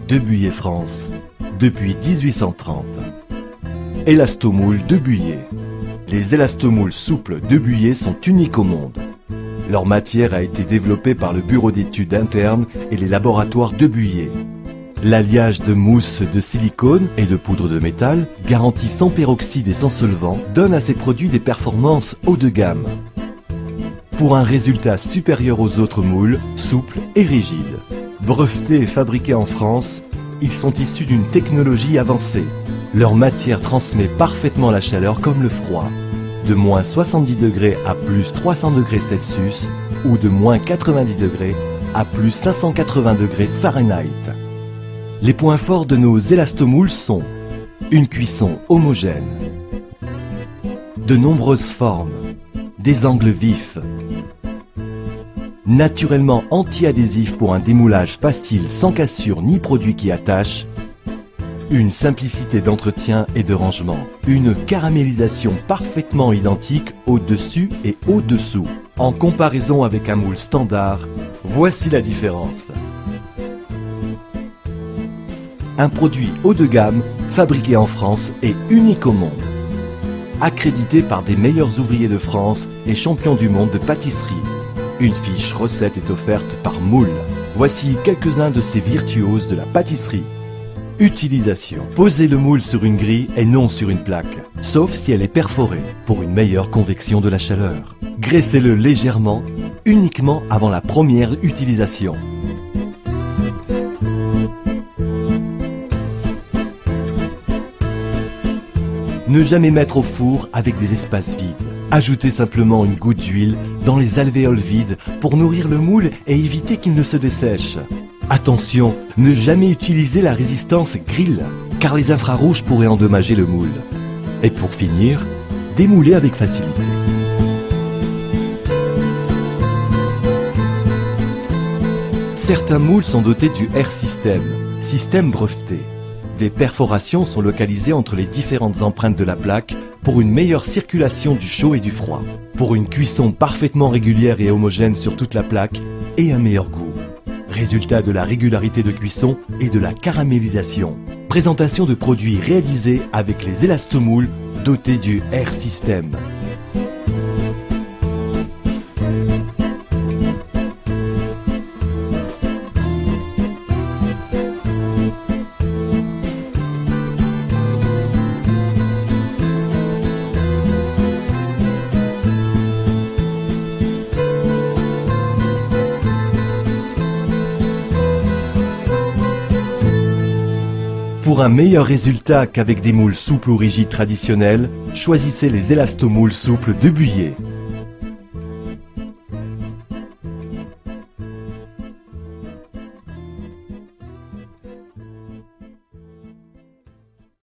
Debuyer France, depuis 1830. Élastomoule Debuyer. Les élastomoules souples Debuyer sont uniques au monde. Leur matière a été développée par le bureau d'études internes et les laboratoires Debuyer. L'alliage de mousse de silicone et de poudre de métal, garanti sans peroxyde et sans solvant, donne à ces produits des performances haut de gamme. Pour un résultat supérieur aux autres moules, souples et rigides. Brevetés et fabriqués en France, ils sont issus d'une technologie avancée. Leur matière transmet parfaitement la chaleur comme le froid, de moins 70 degrés à plus 300 degrés Celsius ou de moins 90 degrés à plus 580 degrés Fahrenheit. Les points forts de nos élastomoules sont une cuisson homogène, de nombreuses formes, des angles vifs, naturellement anti-adhésif pour un démoulage facile sans cassure ni produit qui attache, une simplicité d'entretien et de rangement, une caramélisation parfaitement identique au-dessus et au-dessous. En comparaison avec un moule standard, voici la différence. Un produit haut de gamme, fabriqué en France et unique au monde. Accrédité par des meilleurs ouvriers de France et champions du monde de pâtisserie. Une fiche recette est offerte par Moule. Voici quelques-uns de ces virtuoses de la pâtisserie. Utilisation. Posez le moule sur une grille et non sur une plaque, sauf si elle est perforée, pour une meilleure convection de la chaleur. Graissez-le légèrement, uniquement avant la première utilisation. Ne jamais mettre au four avec des espaces vides. Ajoutez simplement une goutte d'huile dans les alvéoles vides pour nourrir le moule et éviter qu'il ne se dessèche. Attention, ne jamais utiliser la résistance grill, car les infrarouges pourraient endommager le moule. Et pour finir, démouler avec facilité. Certains moules sont dotés du R-System, système breveté. Des perforations sont localisées entre les différentes empreintes de la plaque pour une meilleure circulation du chaud et du froid, pour une cuisson parfaitement régulière et homogène sur toute la plaque et un meilleur goût. Résultat de la régularité de cuisson et de la caramélisation. Présentation de produits réalisés avec les élastomoules dotés du R-System. Pour un meilleur résultat qu'avec des moules souples ou rigides traditionnels, choisissez les élastomoules souples Debuyer.